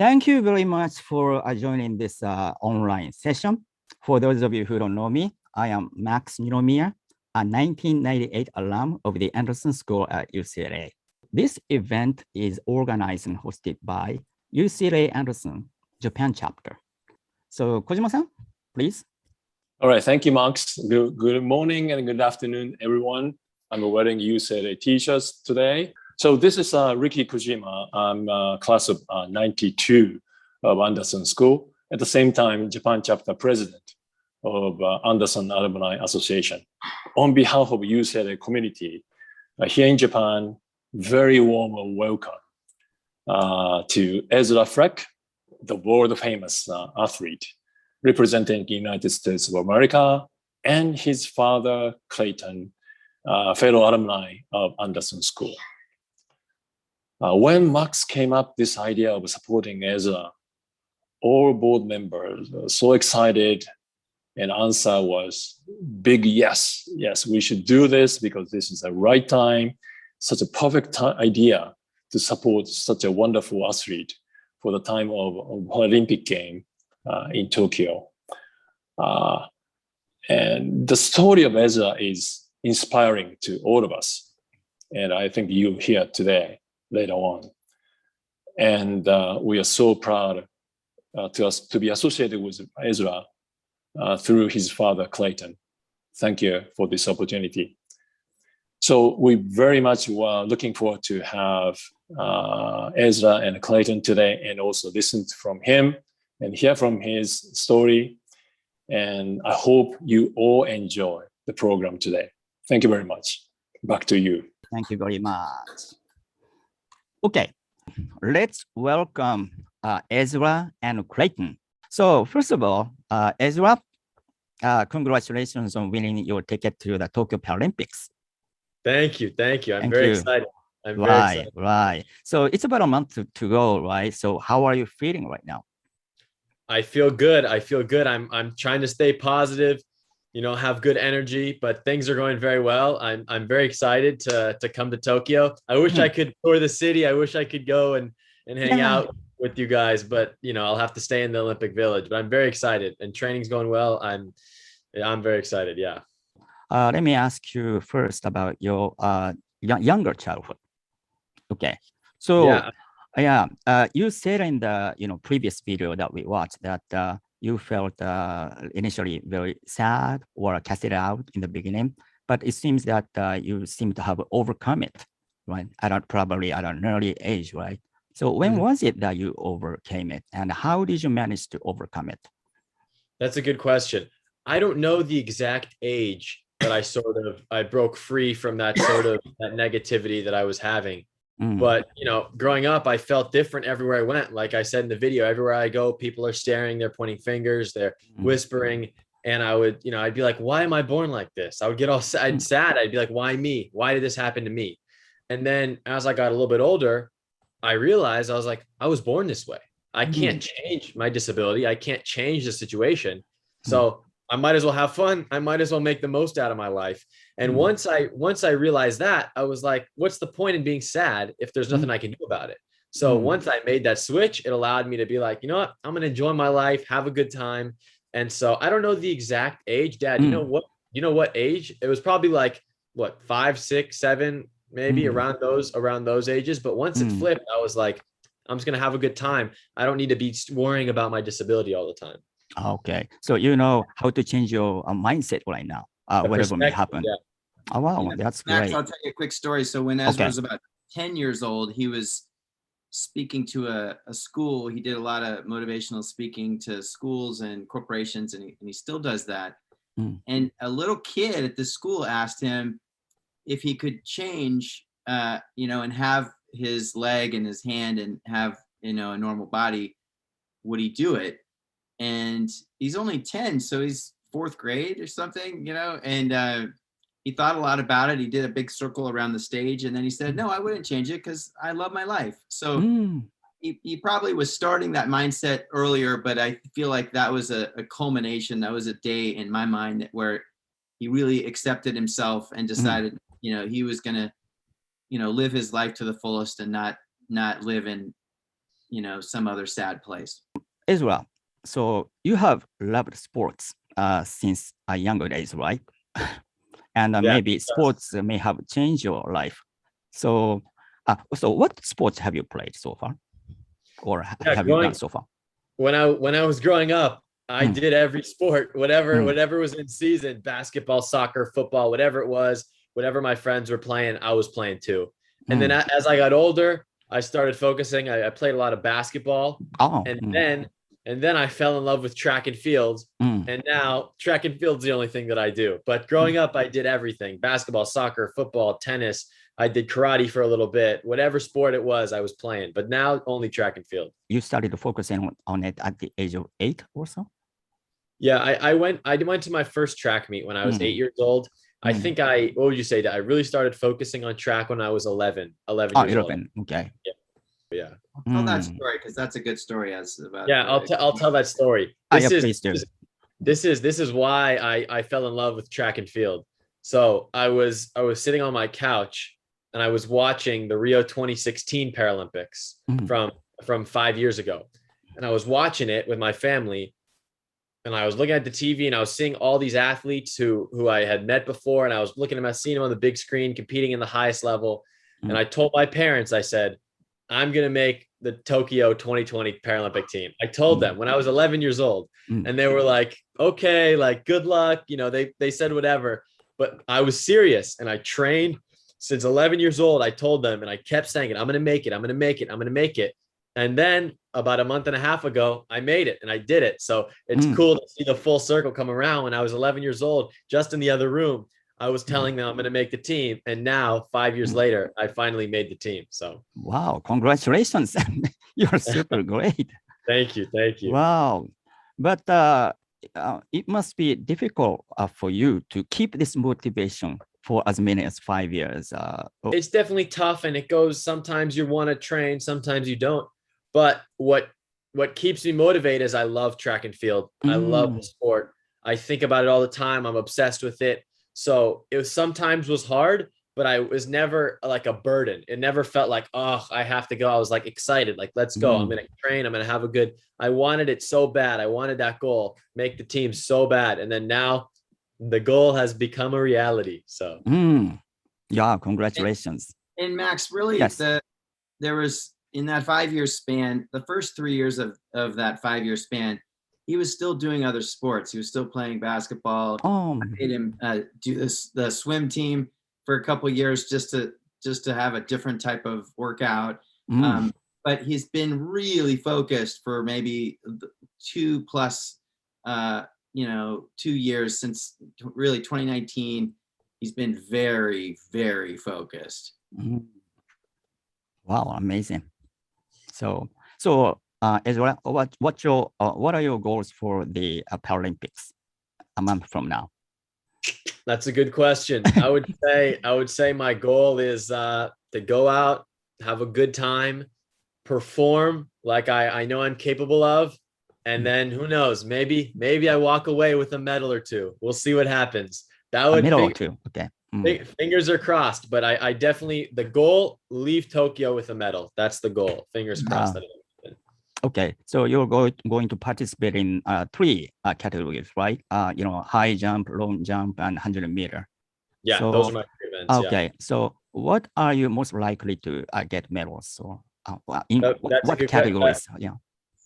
Thank you very much for joining this online session. For those of you who don't know me, I am Max Ninomiya, a 1998 alum of the Anderson School at UCLA. This event is organized and hosted by UCLA Anderson Japan Chapter. So Kojima-san, please. All right, thank you, Max. Good morning and good afternoon, everyone. I'm wearing UCLA t-shirts today. So this is Ricky Kojima. I'm class of 92 of Anderson School. At the same time, Japan chapter president of Anderson Alumni Association. On behalf of UCLA community here in Japan, very warm welcome to Ezra Frech, the world famous athlete representing the United States of America, and his father, Clayton, fellow alumni of Anderson School. When Max came up this idea of supporting Ezra, all board members were so excited, and answer was big yes. Yes, we should do this because this is the right time, such a perfect idea to support such a wonderful athlete for the time of Paralympic game in Tokyo. And the story of Ezra is inspiring to all of us. And I think you here today, later on. And we are so proud to be associated with Ezra through his father, Clayton. Thank you for this opportunity. So we very much were looking forward to have Ezra and Clayton today and also listen from him and hear from his story. And I hope you all enjoy the program today. Thank you very much. Back to you. Thank you very much. Okay, let's welcome Ezra and Clayton. So first of all, Ezra, congratulations on winning your ticket to the Tokyo Paralympics. Thank you. I'm very excited. I'm very excited. Right. So it's about a month to go, right? So how are you feeling right now? I feel good. I'm trying to stay positive, have good energy, but things are going very well. I'm very excited to come to Tokyo. I wish I could tour the city. I wish I could go and hang out with you guys, but I'll have to stay in the Olympic Village. But I'm very excited and training's going well. I'm very excited. Yeah. Let me ask you first about your younger childhood. Okay. So you said in the previous video that we watched that you felt initially very sad or cast it out in the beginning, but it seems that you seem to have overcome it, right? Probably at an early age, right? So when was it that you overcame it, and how did you manage to overcome it? That's a good question. I don't know the exact age that I broke free from that that negativity that I was having. But, growing up, I felt different everywhere I went. Like I said in the video, everywhere I go, people are staring, they're pointing fingers, they're whispering. And I would, I'd be like, why am I born like this? I would get all sad. I'd be like, why me? Why did this happen to me? And then as I got a little bit older, I realized I was like, I was born this way. I can't change my disability. I can't change the situation. So I might as well have fun. I might as well make the most out of my life. And once I realized that, I was like, what's the point in being sad if there's nothing I can do about it? So once I made that switch, it allowed me to be like, you know what, I'm going to enjoy my life, have a good time. And so I don't know the exact age, Dad. You know what age? It was probably like 5, 6, 7, maybe around those ages. But once it flipped, I was like, I'm just going to have a good time. I don't need to be worrying about my disability all the time. Okay. So you know how to change your mindset right now, whatever may happen. Yeah. Oh, wow. That's Max, great. I'll tell you a quick story. So when Ezra was about 10 years old, he was speaking to a school. He did a lot of motivational speaking to schools and corporations, and he still does that. And a little kid at the school asked him if he could change, and have his leg and his hand and have, a normal body, would he do it? And he's only 10, so he's 4th grade or something, and he thought a lot about it. He did a big circle around the stage, and then he said, no, I wouldn't change it because I love my life. So he probably was starting that mindset earlier, but I feel like that was a culmination. That was a day in my mind where he really accepted himself and decided, he was going to, live his life to the fullest and not live in, some other sad place. Ezra, so you have loved sports since a younger days, right? And maybe sports may have changed your life. So, what sports have you played so far, or have you done so far? When I was growing up, I did every sport, whatever was in season: basketball, soccer, football, whatever it was, whatever my friends were playing, I was playing too. And then as I got older, I started focusing. I played a lot of basketball, and then I fell in love with track and field. And now track and field's the only thing that I do. But growing up, I did everything: basketball, soccer, football, tennis. I did karate for a little bit. Whatever sport it was, I was playing. But now only track and field. You started focusing on it at the age of 8 or so? Yeah, I went to my first track meet when I was 8 years old. I think what would you say, that I really started focusing on track when I was 11 years old. Okay. Yeah. Tell that story, because that's a good story. I'll tell that story. This is why I fell in love with track and field. So I was sitting on my couch and I was watching the Rio 2016 Paralympics from 5 years ago. And I was watching it with my family. And I was looking at the TV and I was seeing all these athletes who I had met before. And I was looking at them, seeing them on the big screen, competing in the highest level. And I told my parents, I said, I'm going to make the Tokyo 2020 Paralympic team. I told them when I was 11 years old, and they were like, okay, like, good luck. They said whatever, but I was serious and I trained since 11 years old. I told them, and I kept saying it. I'm going to make it. I'm going to make it. I'm going to make it. And then about a month and a half ago, I made it and I did it. So it's cool to see the full circle come around. When I was 11 years old, just in the other room, I was telling them I'm going to make the team. And now 5 years later, I finally made the team. So, wow, congratulations. You're super great. Thank you. Wow. But it must be difficult for you to keep this motivation for as many as 5 years. It's definitely tough. And it goes, sometimes you want to train, sometimes you don't. But what keeps me motivated is I love track and field. I love the sport. I think about it all the time. I'm obsessed with it. So it sometimes was hard, but I was never like a burden. It never felt like, oh, I have to go. I was like excited, like, let's go. I'm going to train. I'm going to have I wanted it so bad. I wanted that goal, make the team so bad. And then now the goal has become a reality. So, yeah, congratulations. And Max, really, there was, in that 5 year span, the first 3 years of that 5 year span, he was still doing other sports. He was still playing basketball. I made him do the swim team for a couple of years just to have a different type of workout. But he's been really focused for maybe 2+ 2 years, since really 2019. He's been very, very focused. Wow, amazing. So Ezra, what are your goals for the Paralympics a month from now? That's a good question. I would say my goal is to go out, have a good time, perform like I know I'm capable of, and then who knows, maybe I walk away with a medal or two. We'll see what happens. That would, a medal or two. Okay. Fingers are crossed, but I definitely, the goal, leave Tokyo with a medal. That's the goal. Fingers crossed. Okay, so you're going to participate in 3 categories, right? High jump, long jump, and 100-meter. Yeah, so, those are my 3 events. Okay, so what are you most likely to get medals? So, in what categories?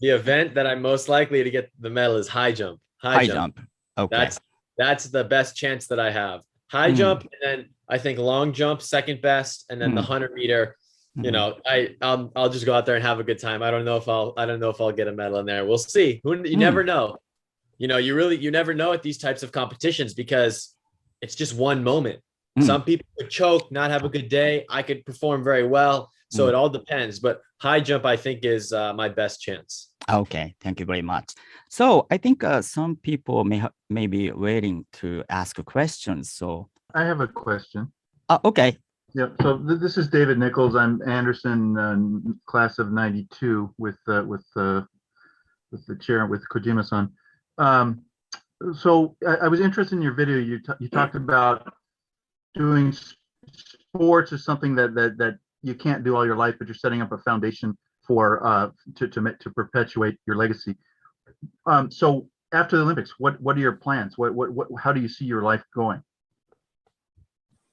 The event that I'm most likely to get the medal is high jump. High jump. Okay. That's the best chance that I have. High jump, and then I think long jump second best, and then the 100-meter. I'll just go out there and have a good time. I don't know if I'll get a medal in there. We'll see. You never know. You never know at these types of competitions, because it's just one moment. Some people could choke, not have a good day. I could perform very well. So it all depends. But high jump, I think, is my best chance. Okay, thank you very much. So I think some people may be waiting to ask questions. So I have a question. Okay. Yeah. So this is David Nichols. I'm Anderson, class of '92, with the chair, with Kojima-san. So I was interested in your video. You talked about doing sports is something that you can't do all your life, but you're setting up a foundation for to perpetuate your legacy. So after the Olympics, what are your plans? What how do you see your life going?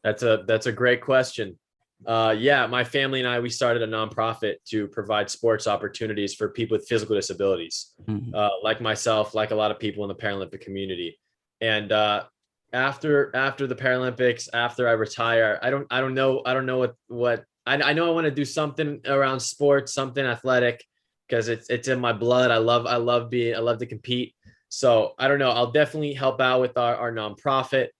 That's a great question. Yeah, my family and I, we started a nonprofit to provide sports opportunities for people with physical disabilities, like myself, like a lot of people in the Paralympic community. And after the Paralympics, after I retire, I don't know what I know I want to do something around sports, something athletic, because it's in my blood. I love to compete. So I don't know. I'll definitely help out with our nonprofit.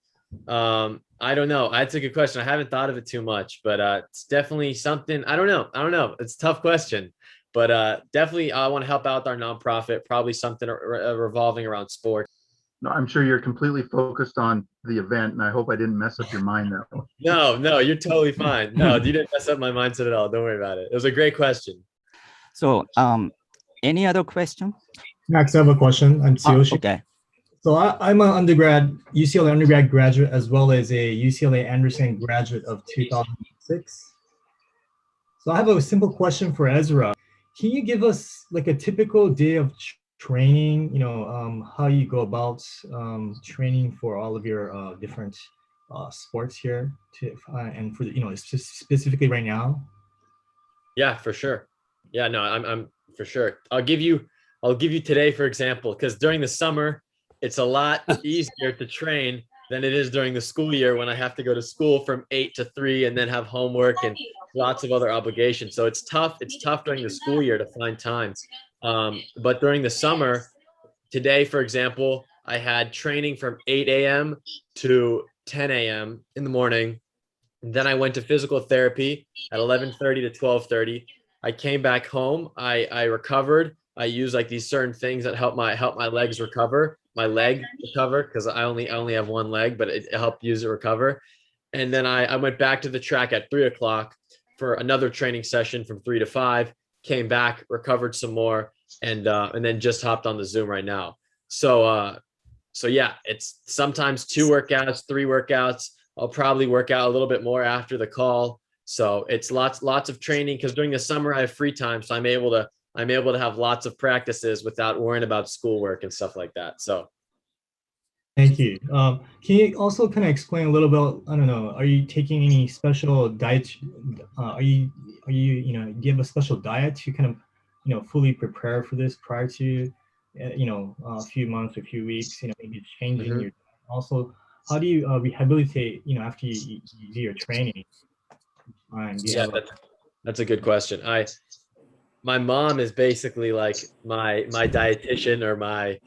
I don't know. That's a good question. I haven't thought of it too much, but it's definitely something. I don't know. It's a tough question, but definitely I want to help out with our nonprofit. Probably something revolving around sports. No, I'm sure you're completely focused on the event, and I hope I didn't mess up your mind that way. No, you're totally fine. No, you didn't mess up my mindset at all. Don't worry about it. It was a great question. So, any other question? Max, I have a question. I'm Tsuyoshi. Okay. So I'm an UCLA undergrad graduate, as well as a UCLA Anderson graduate of 2006. So I have a simple question for Ezra. Can you give us like a typical day of training, how you go about training for all of your different sports here and for specifically right now? Yeah, for sure. Yeah, no, I'm for sure. I'll give you today, for example, because during the summer, it's a lot easier to train than it is during the school year when I have to go to school from 8 to 3 and then have homework and lots of other obligations. So it's tough. It's tough during the school year to find time. But during the summer, today, for example, I had training from 8 a.m. to 10 a.m. in the morning. And then I went to physical therapy at 11:30 to 12:30. I came back home. I recovered. I use like these certain things that help my legs recover. My leg recover because I only have one leg, but it helped use it recover. And then I went back to the track at 3 o'clock for another training session from 3 to 5. Came back, recovered some more, and then just hopped on the Zoom right now. So yeah, it's sometimes 2 workouts, 3 workouts. I'll probably work out a little bit more after the call. So it's lots of training because during the summer I have free time, so I'm able to have lots of practices without worrying about schoolwork and stuff like that. So thank you. Can you also kind of explain a little bit, I don't know, are you taking any special diet? Do you have a special diet to kind of fully prepare for this prior to a few months, a few weeks, maybe changing your diet? Also, how do you rehabilitate after you do your training? Yeah, that's a good question. My mom is basically like my dietitian or my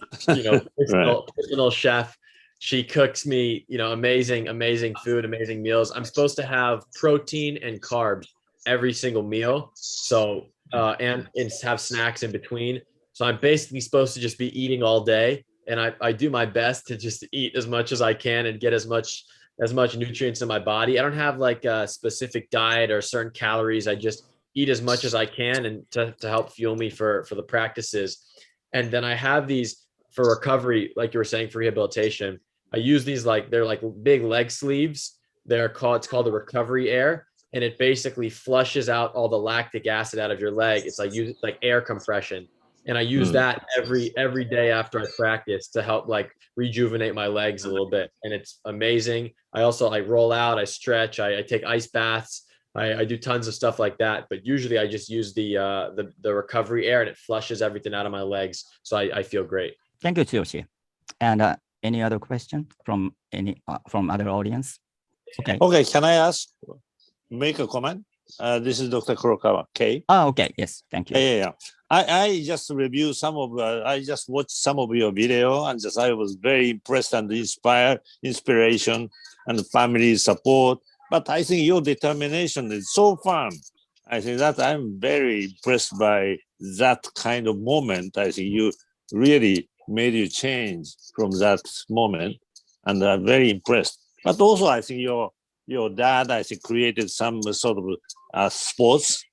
personal chef. She cooks me amazing food, amazing meals. I'm supposed to have protein and carbs every single meal, so and have snacks in between. So I'm basically supposed to just be eating all day, and I do my best to just eat as much as I can and get as much nutrients in my body. I don't have like a specific diet or certain calories. I just eat as much as I can and to help fuel me for the practices. And then I have these for recovery, like you were saying, for rehabilitation. I use these they're like big leg sleeves. It's called the recovery air. And it basically flushes out all the lactic acid out of your leg. It's like air compression. And I use that every day after I practice to help like rejuvenate my legs a little bit. And it's amazing. I also roll out, I stretch, I take ice baths. I do tons of stuff like that, but usually I just use the recovery air and it flushes everything out of my legs. So I feel great. Thank you, Tsuyoshi. And any other question from other audience? Okay. Okay, can I make a comment? This is Dr. Kurokawa. Okay. Oh, okay. Yes. Thank you. Yeah. I just review I just watched some of your video and I was very impressed and inspiration and family support. But I think your determination is so fun. I think that I'm very impressed by that kind of moment. I think you really made you change from that moment, and I'm very impressed. But also, I think your dad, I think, created some sort of sports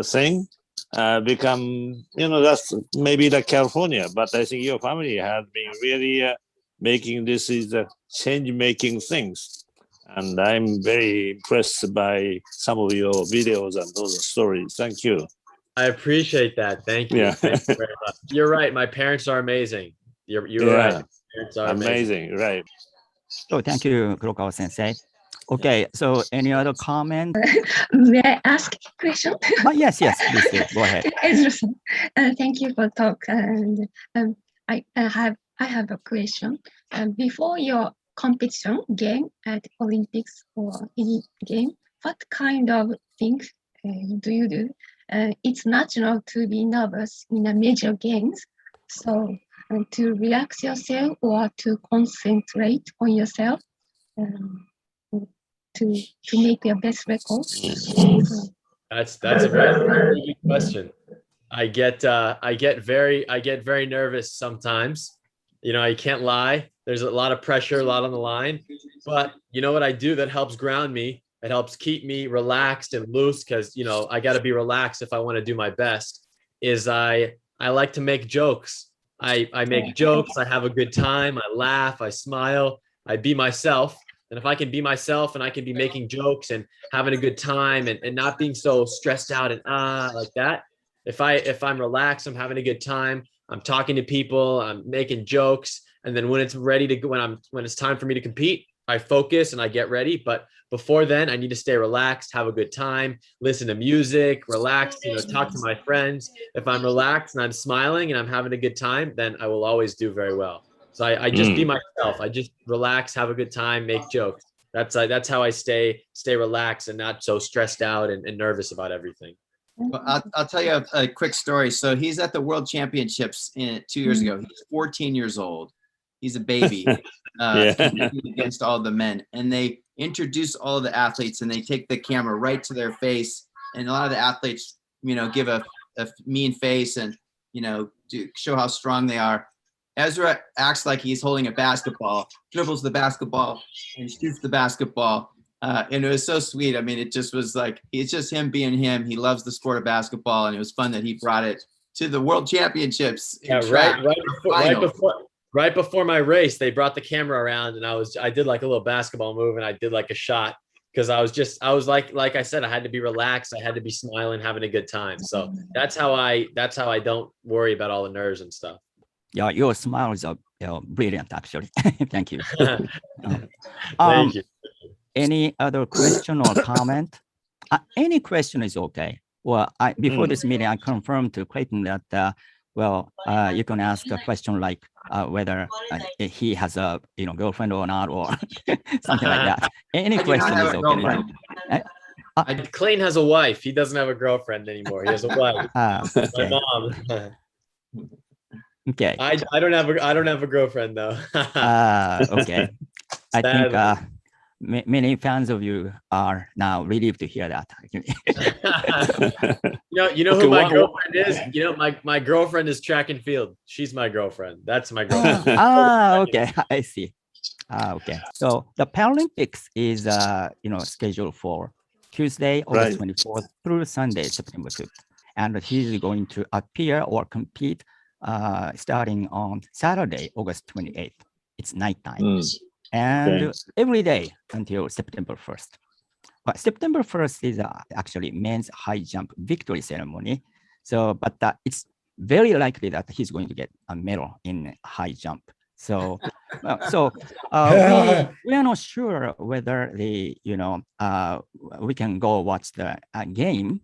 thing. Become, that's maybe like California, but I think your family has been really making this is change-making things. And I'm very impressed by some of your videos and those stories. Thank you. I appreciate that. Thank you. Yeah. Thank you very much. You're right. My parents are amazing. You're Yeah. right. My parents are Amazing, right? So thank you, Kurokawa Sensei. Okay, so any other comment? May I ask a question? Yes, please do. Go ahead. Ezra-san, thank you for talk. And I have a question. Before your competition game at Olympics or any game, what kind of things do you do? It's natural to be nervous in a major games. So to relax yourself or to concentrate on yourself to make your best record. That's a very good question. I get very nervous sometimes. You know, I can't lie. There's a lot of pressure, a lot on the line. But you know what I do that helps ground me? It helps keep me relaxed and loose, because you know I got to be relaxed if I want to do my best. Is I like to make jokes. I make jokes. I have a good time. I laugh. I smile. I be myself. And if I can be myself and I can be making jokes and having a good time and not being so stressed out and like that, if I'm relaxed, I'm having a good time, I'm talking to people, I'm making jokes, and then when it's ready to go, when it's time for me to compete, I focus and I get ready. But before then, I need to stay relaxed, have a good time, listen to music, relax, you know, talk to my friends. If I'm relaxed and I'm smiling and I'm having a good time, then I will always do very well. So I just be myself. I just relax, have a good time, make jokes. That's how I stay relaxed and not so stressed out and nervous about everything. Well, I'll tell you a quick story. So he's at the World Championships 2 years ago. He's 14 years old. He's a baby against all the men. And they introduce all the athletes and they take the camera right to their face. And a lot of the athletes, you know, give a mean face and, you know, to show how strong they are. Ezra acts like he's holding a basketball, dribbles the basketball, and shoots the basketball. And it was so sweet. I mean, it just was like, it's just him being him. He loves the sport of basketball, and it was fun that he brought it to the World Championships. Yeah, right before my race, they brought the camera around, and I did like a little basketball move, and I did like a shot, because I was like I said, I had to be relaxed, I had to be smiling, having a good time. So that's how I don't worry about all the nerves and stuff. Yeah, your smiles are brilliant, actually. Thank you. Thank you. Any other question or comment? Any question is okay. Well, before this meeting, I confirmed to Clayton that, you can ask a question like whether he has a girlfriend or not, or something like that. Any question is okay. Clayton has a wife. He doesn't have a girlfriend anymore. He has a wife. Okay. My mom. Okay. I don't have a girlfriend though. Okay. I think many fans of you are now relieved to hear that. you know who my girlfriend is? You know, my girlfriend is track and field. She's my girlfriend. That's my girlfriend. Okay. I see. Okay. So the Paralympics is scheduled for Tuesday, August 24th through Sunday, September 5th. And he's going to appear or compete starting on Saturday, August 28th. It's nighttime. And every day until September 1st. But September 1st is actually men's high jump victory ceremony. So, but it's very likely that he's going to get a medal in high jump. So, we are not sure whether we can go watch the game.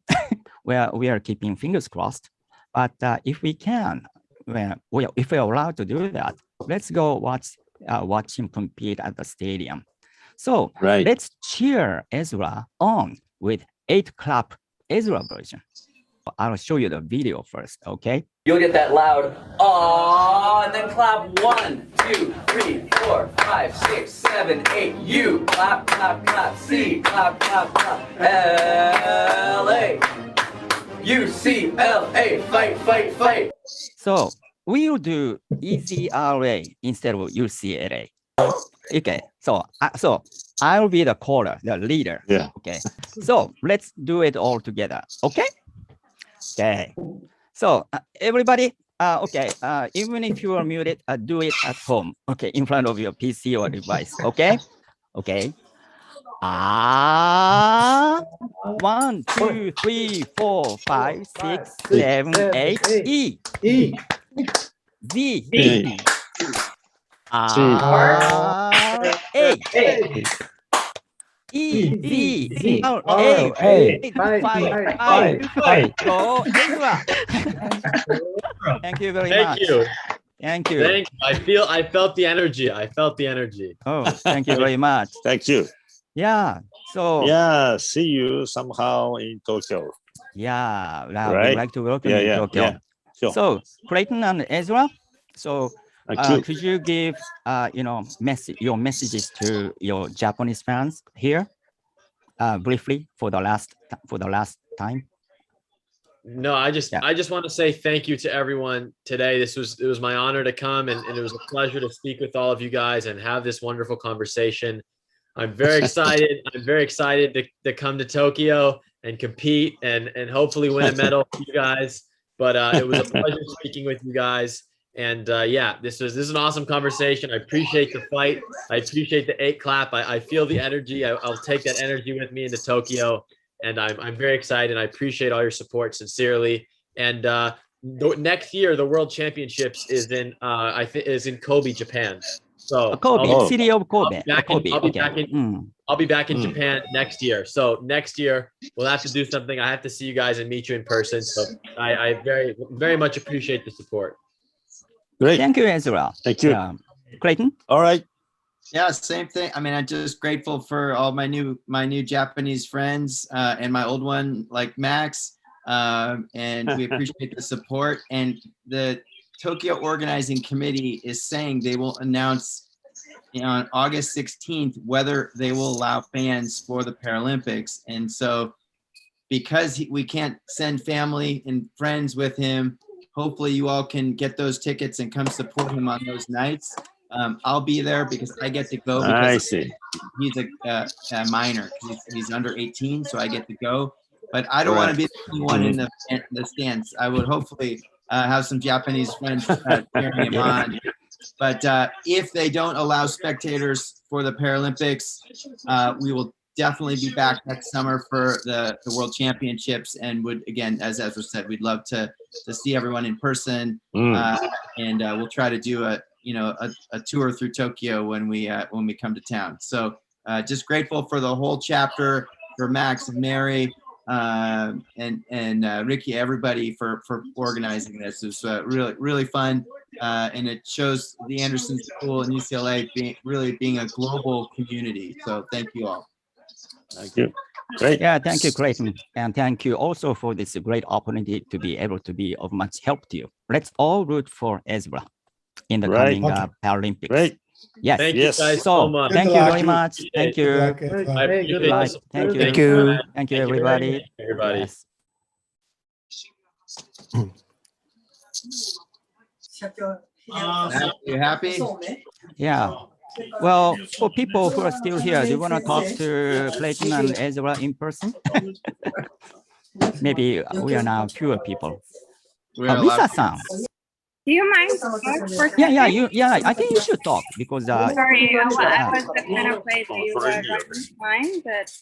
Where we are keeping fingers crossed. But if we can, if we're allowed to do that, let's go watch him compete at the stadium. So let's cheer Ezra on with 8 clap Ezra version. I'll show you the video first, okay? You'll get that loud "aww," and then clap 1, 2, 3, 4, 5, 6, 7, 8. You clap, clap, clap. C clap, clap, clap. LA. UCLA, fight, fight, fight. So we'll do EZRA instead of UCLA. Okay, so I'll be the caller, the leader. Yeah. Okay, so let's do it all together. Okay. Okay. So everybody, even if you are muted, do it at home. Okay, in front of your PC or device. Okay. Okay. Ah. 1, 2, 3, 4, 5, 6, 7, 8. E. E. Z. Z. R. A. E. Z. R. A. 8, 5, 5. Go, Ezra. Thank you very much. Thank you. I felt the energy. Oh, thank you very much. Thank you. Yeah. So Yeah, see you somehow in Tokyo. yeah, Right? we'd like to welcome you to Tokyo. Yeah. Sure. So Clayton and Ezra. So could you give your messages to your Japanese fans here briefly for the last time? No, I just want to say thank you to everyone today. It was my honor to come, and it was a pleasure to speak with all of you guys and have this wonderful conversation. I'm very excited. I'm very excited to come to Tokyo and compete and hopefully win a medal for you guys. But it was a pleasure speaking with you guys. And yeah, this is an awesome conversation. I appreciate the fight. I appreciate the 8 clap. I feel the energy. I'll take that energy with me into Tokyo. And I'm very excited. I appreciate all your support sincerely. And next year, the World Championships is in Kobe, Japan. So City of Kobe. I'll be back in Japan next year. So next year we'll have to do something. I have to see you guys and meet you in person. So I very, very much appreciate the support. Great. Thank you, Ezra. Thank you. Clayton. All right. Yeah, same thing. I mean, I'm just grateful for all my new Japanese friends and my old one like Max. And we appreciate the support. And the Tokyo Organizing Committee is saying they will announce on August 16th whether they will allow fans for the Paralympics. And so because we can't send family and friends with him, hopefully you all can get those tickets and come support him on those nights. I'll be there because I get to go because he's a minor. He's under 18, so I get to go. But I don't want to be the only one in the stands. I would hopefully have some Japanese friends cheering him on. But if they don't allow spectators for the Paralympics, we will definitely be back next summer for the World Championships. And would, again, as Ezra said, we'd love to see everyone in person. And we'll try to do a tour through Tokyo when we come to town. So just grateful for the whole chapter, for Max and Mary, and Ricky, everybody for organizing this. It was really, really fun. And it shows the Anderson School and UCLA being a global community. So thank you all. Thank you. Great. Yeah, thank you, Clayton. And thank you also for this great opportunity to be able to be of much help to you. Let's all root for Ezra in the coming Paralympics. Great. Yes. Thank you guys so much. Thank you very much. Thank you. Thank you. Thank you, everybody. Yes. You happy? Yeah. Well, for people who are still here, do you want to talk to Clayton and Ezra in person? Maybe we are now fewer people. Lisa-san. Do you mind? Yeah. I think you should talk because. Sorry, I was kind of afraid that you were running time, but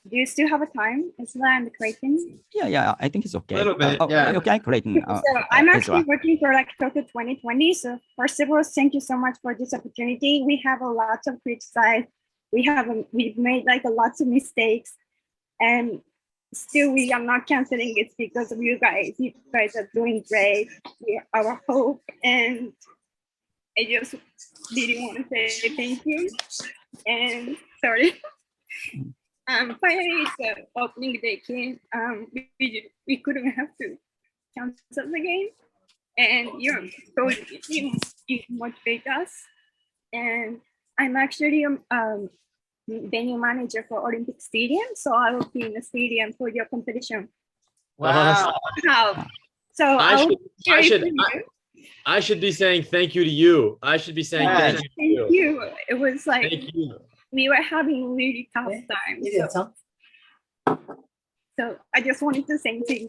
do you still have a time, Ezra and Clayton? Yeah. I think it's okay. A little bit. Okay, Clayton. So I'm actually working for Tokyo 2020. So first of all, thank you so much for this opportunity. We have a lot of criticize. We've made lots of mistakes, and still we are not canceling it because of you guys. You guys are doing great. You're our hope, and I just really want to say thank you. And sorry. Finally, it's the opening day came. We couldn't have to cancel the game, and you motivate us. And I'm actually venue manager for Olympic Stadium, so I will be in the stadium for your competition. Wow! So I should be saying thank you to you. I should be saying thank you. It was like thank you. We were having really tough time. So I just wanted to say thank you.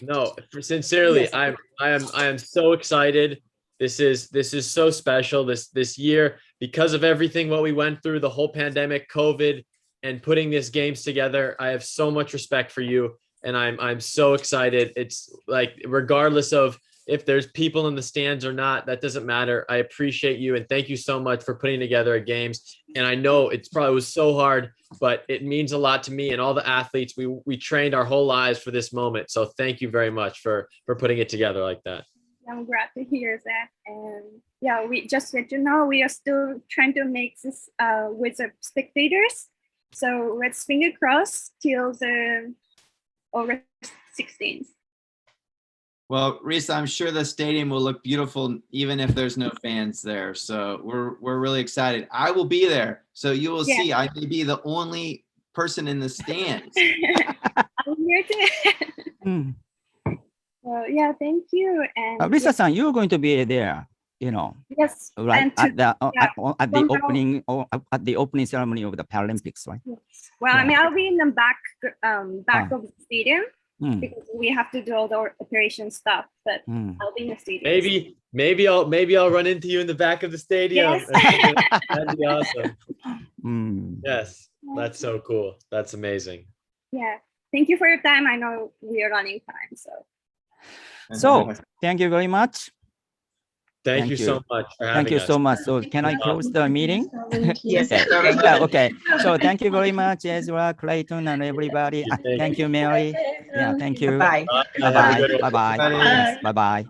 No, sincerely, I am so excited. This is so special. This year, because of everything, what we went through, the whole pandemic, COVID, and putting these games together, I have so much respect for you. And I'm so excited. It's like, regardless of if there's people in the stands or not, that doesn't matter. I appreciate you. And thank you so much for putting together a games. And I know it's probably was so hard, but it means a lot to me and all the athletes. We trained our whole lives for this moment. So thank you very much for putting it together like that. I'm glad to hear that. And yeah, we just let you know, we are still trying to make this with the spectators. So let's finger crossed till the August 16th. Well, Risa, I'm sure the stadium will look beautiful even if there's no fans there. So we're really excited. I will be there. So you will see, I may be the only person in the stands. I'm here too. Well, yeah, thank you. And Risa-san, you're going to be there, you know. Yes. Right at the opening ceremony of the Paralympics, right? Yes. Well, I mean, I'll be in the back of the stadium. Because we have to do all the operation stuff, but I'll be in the stadium. Maybe I'll run into you in the back of the stadium. Yes. That'd be awesome. Yes, that's so cool. That's amazing. Yeah, thank you for your time. I know we are running time, so thank you very much. Thank you so much for having Thank you us. so much. So can I close the meeting? Yes. Okay. So thank you very much, Ezra, Clayton, and everybody. Thank you, Mary. Yeah, thank you. Bye. Bye-bye. Bye-bye. Bye-bye.